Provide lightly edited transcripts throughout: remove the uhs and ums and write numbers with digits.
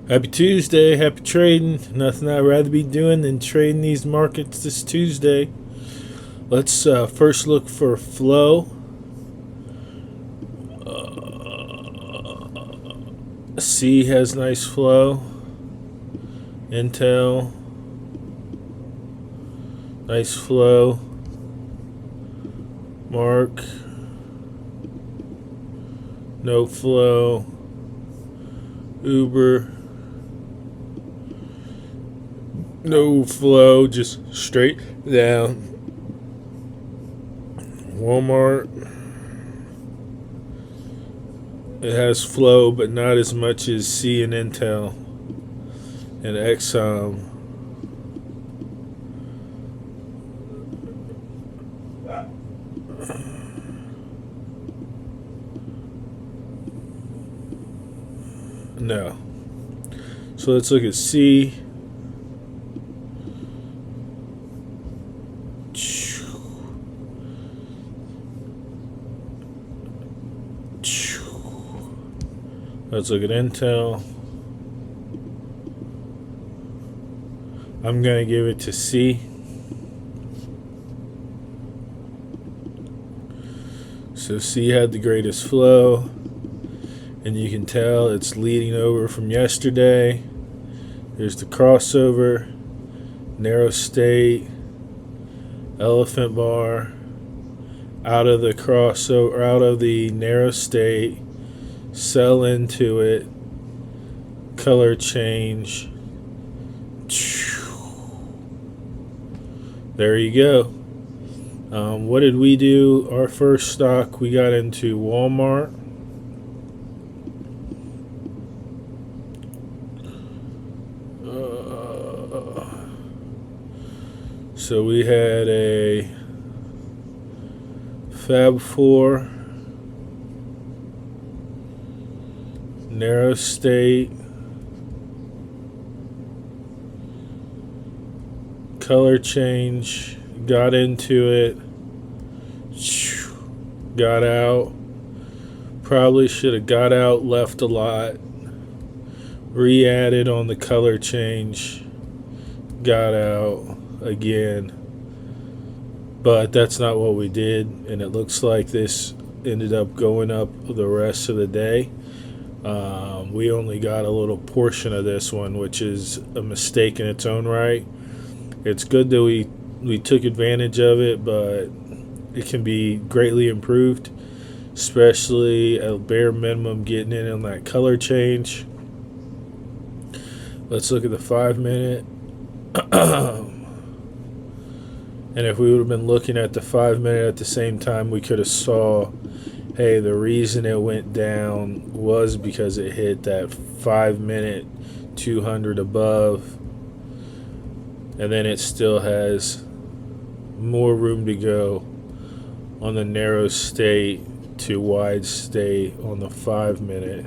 Happy Tuesday, happy trading. Nothing I'd rather be doing than trading these markets this Tuesday. Let's first look for flow. C has nice flow. Intel, nice flow. Mark, no flow. Uber, no flow, just straight down. Walmart, it has flow, but not as much as C and Intel and Exxon. No. So let's look at C. Let's look at Intel. I'm going to give it to C. So C had the greatest flow, and you can tell it's leading over from yesterday. There's the crossover, narrow state, elephant bar, out of the crossover, out of the narrow state, sell into it, color change. There you go. What did we do? Our first stock, we got into Walmart. So we had a Fab 4, narrow state, color change, got into it, got out, probably should have got out, left a lot, re-added on the color change, got out again, but that's not what we did, and it looks like this ended up going up the rest of the day. We only got a little portion of this one, which is a mistake in its own right. It's good that we took advantage of it, but it can be greatly improved, especially at a bare minimum getting in on that color change. Let's look at the 5-minute. And if we would have been looking at the 5-minute at the same time, we could have saw, hey, the reason it went down was because it hit that 5-minute 200 above, and then it still has more room to go on the narrow state to wide state on the 5-minute.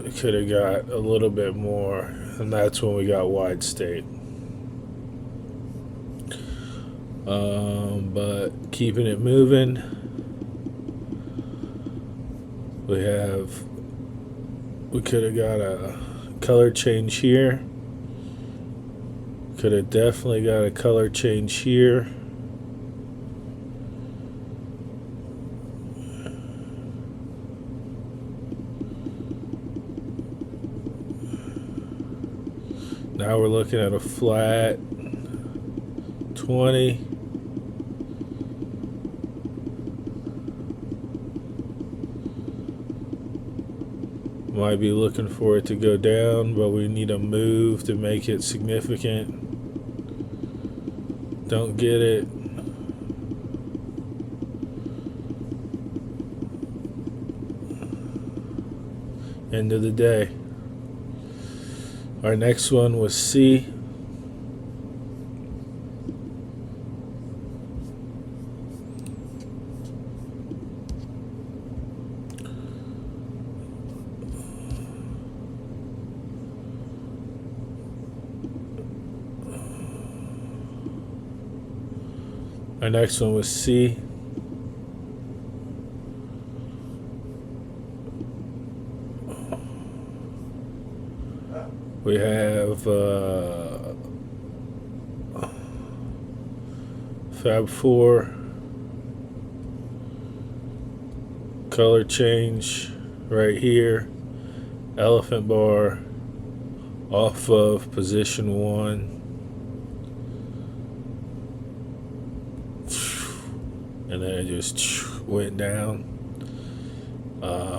We could have got a little bit more, and that's when we got wide state. But keeping it moving, we could have got a color change here. Could have definitely got a color change here. Now we're looking at a flat 20. Might be looking for it to go down, but we need a move to make it significant. Don't get it. End of the day. Our next one was C. Our next one was C. We have Fab 4, color change right here, elephant bar off of position 1, and then it just went down.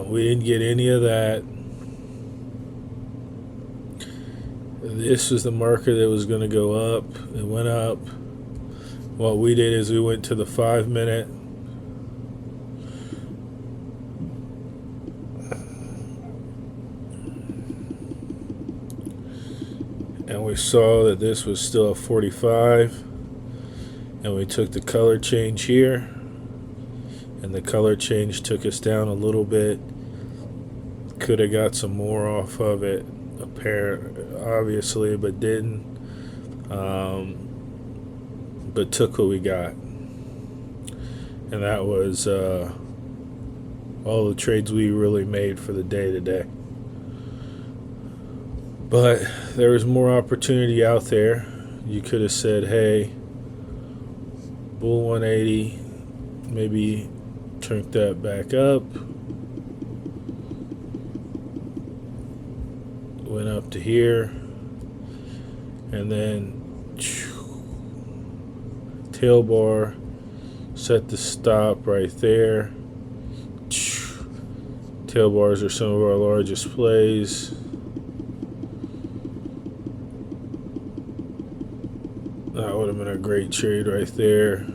We didn't get any of that. This was the marker that was going to go up. It went up. What we did is we went to the 5-minute. And we saw that this was still a 45. And we took the color change here. And the color change took us down a little bit. Could have got some more off of it, obviously, but didn't. But took what we got. And that was all the trades we really made for the day today. But there was more opportunity out there. You could have said, hey, bull 180, maybe turn that back up. Went up to here. And then tail bar, set the stop right there. Tail bars are some of our largest plays. That would have been a great trade right there.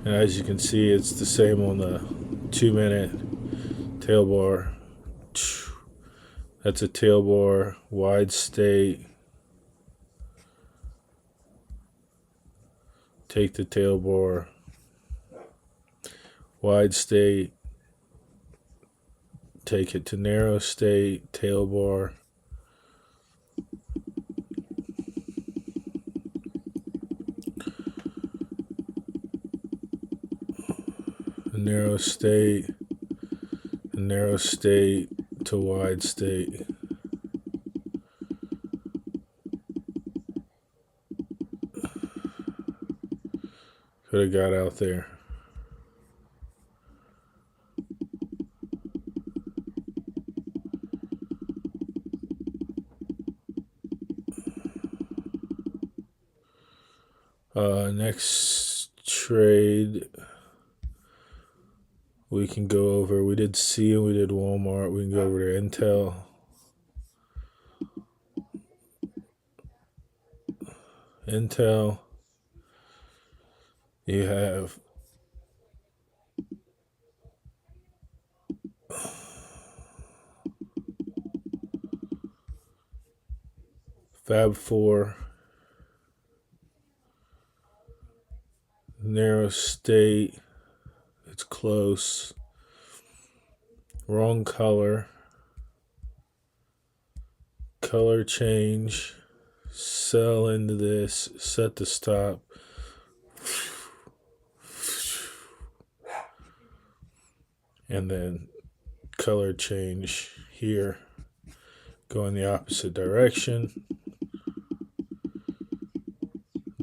And as you can see, it's the same on the 2-minute tail bar. That's a tail bar, wide state. Take the tail bar, wide state, take it to narrow state, tail bar. Narrow state to wide state. Could have got out there. Next trade we can go over. We did C and we did Walmart. We can go over to Intel. Intel. You have Fab 4, narrow state, it's close, wrong color, color change, sell into this, set the stop, and then color change here, go in the opposite direction.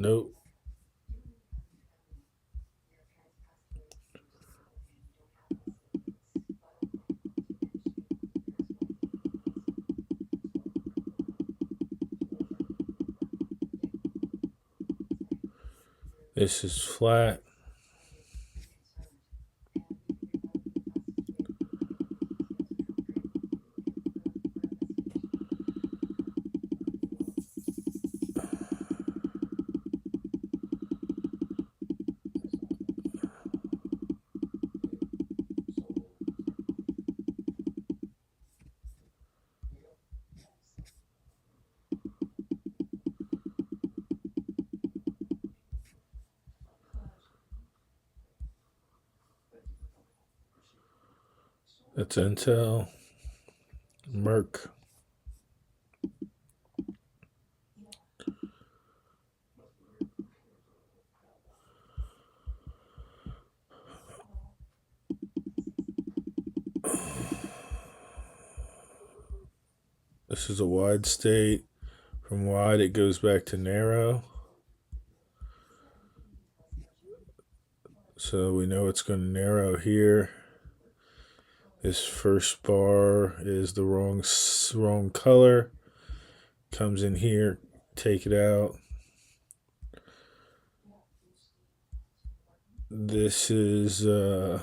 Nope. This is flat. That's Intel, Merck. This is a wide state. From wide, it goes back to narrow. So we know it's going to narrow here. This first bar is the wrong color. Comes in here, take it out. This is the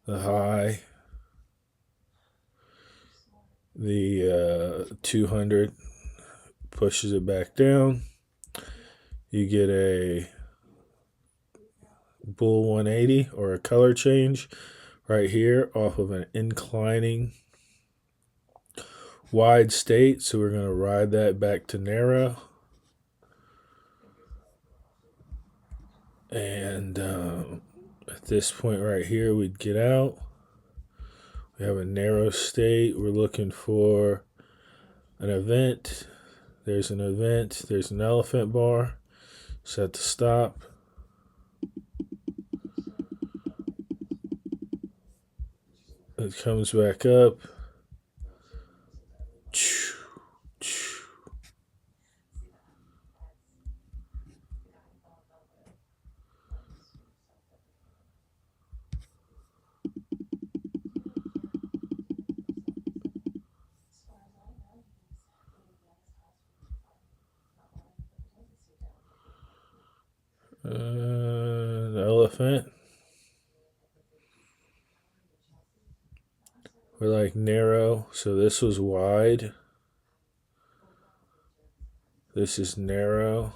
high. The 200 pushes it back down. You get a bull 180 or a color change right here off of an inclining wide state. So we're going to ride that back to narrow. And at this point right here, we'd get out. We have a narrow state. We're looking for an event. There's an event. There's an elephant bar. Set to stop. It comes back up. The elephant. We're like narrow, so this was wide. This is narrow.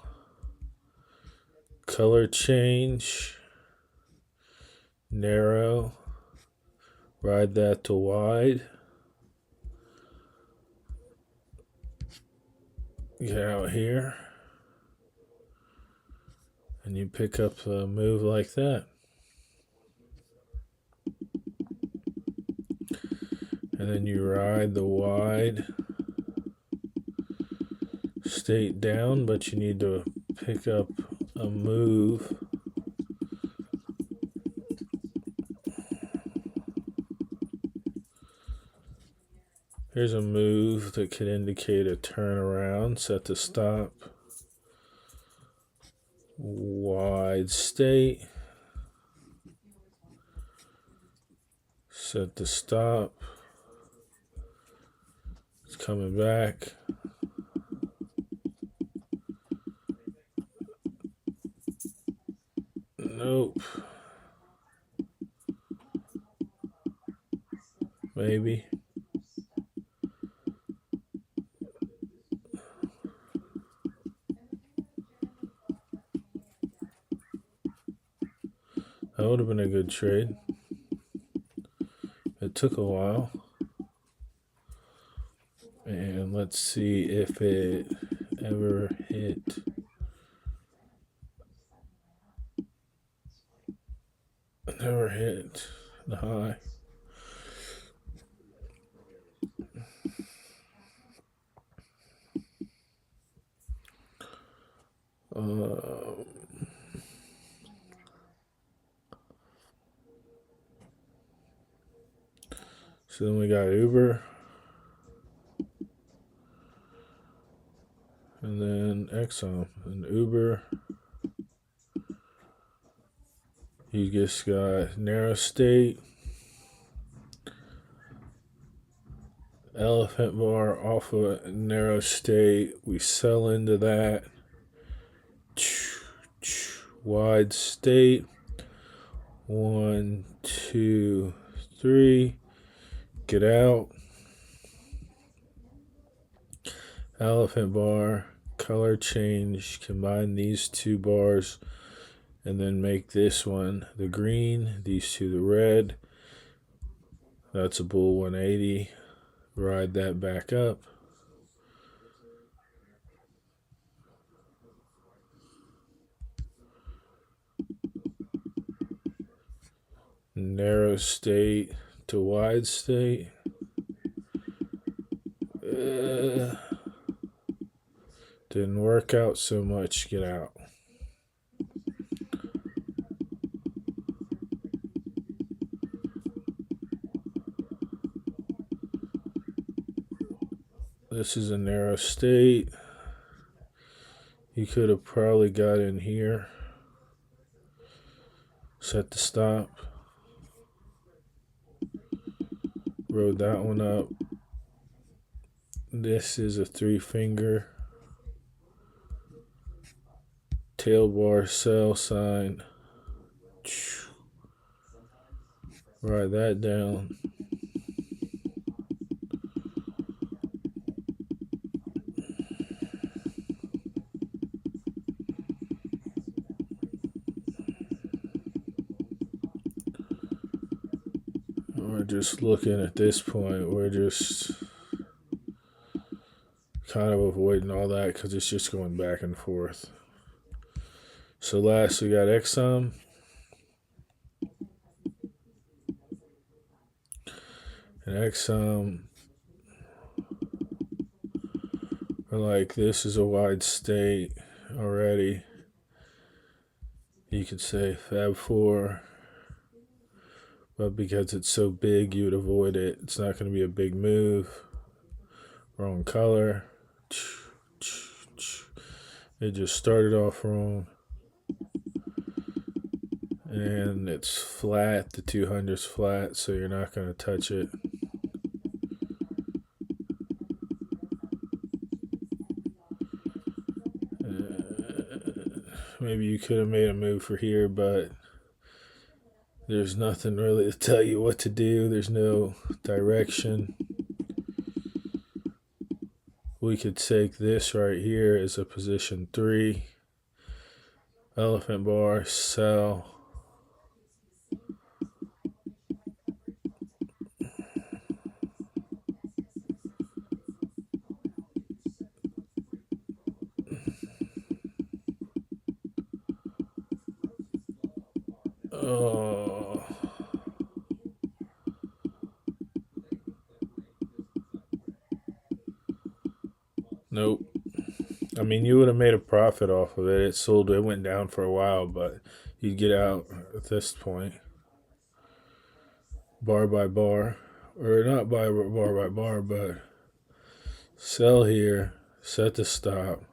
Color change. Narrow. Ride that to wide. Get out here. And you pick up a move like that. And then you ride the wide state down, but you need to pick up a move. Here's a move that could indicate a turnaround. Set to stop. Wide state. Set to stop. It's coming back. Nope. Maybe. That would have been a good trade. It took a while. And let's see if it ever hit. Never hit the high. So then we got Uber. And then Exxon. And Uber. You just got narrow state. Elephant bar off of a narrow state. We sell into that. Wide state. 1, 2, 3. Get out. Elephant bar. Color change. Combine these two bars. And then make this one the green. These two the red. That's a bull 180. Ride that back up. Narrow state to wide state. Didn't work out so much. Get out. This is a narrow state. You could have probably got in here. Set the stop. Rode that one up. This is a 3-finger. Tail bar sell sign. Write that down. We're just looking at this point. We're just kind of avoiding all that because it's just going back and forth. So last we got Exxon. And Exxon, like this is a wide state already. You could say Fab 4, but because it's so big, you would avoid it. It's not going to be a big move. Wrong color. It just started off wrong. And it's flat. The 200's flat, so you're not going to touch it. Maybe you could have made a move for here, but there's nothing really to tell you what to do. There's no direction. We could take this right here as a position 3. Elephant bar, sell. Oh. Nope. I mean, you would have made a profit off of it. It went down for a while, but you'd get out at this point. Bar by bar. Or not by bar, but sell here. Set the stop.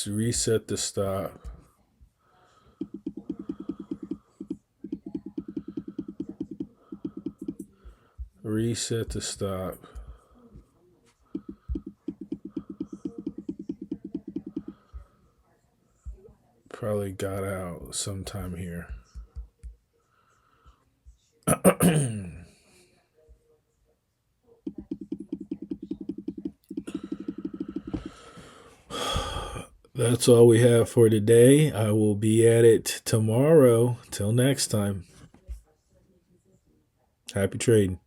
Reset the stop. Reset the stop. Probably got out sometime here. That's all we have for today. I will be at it tomorrow. Till next time. Happy trading.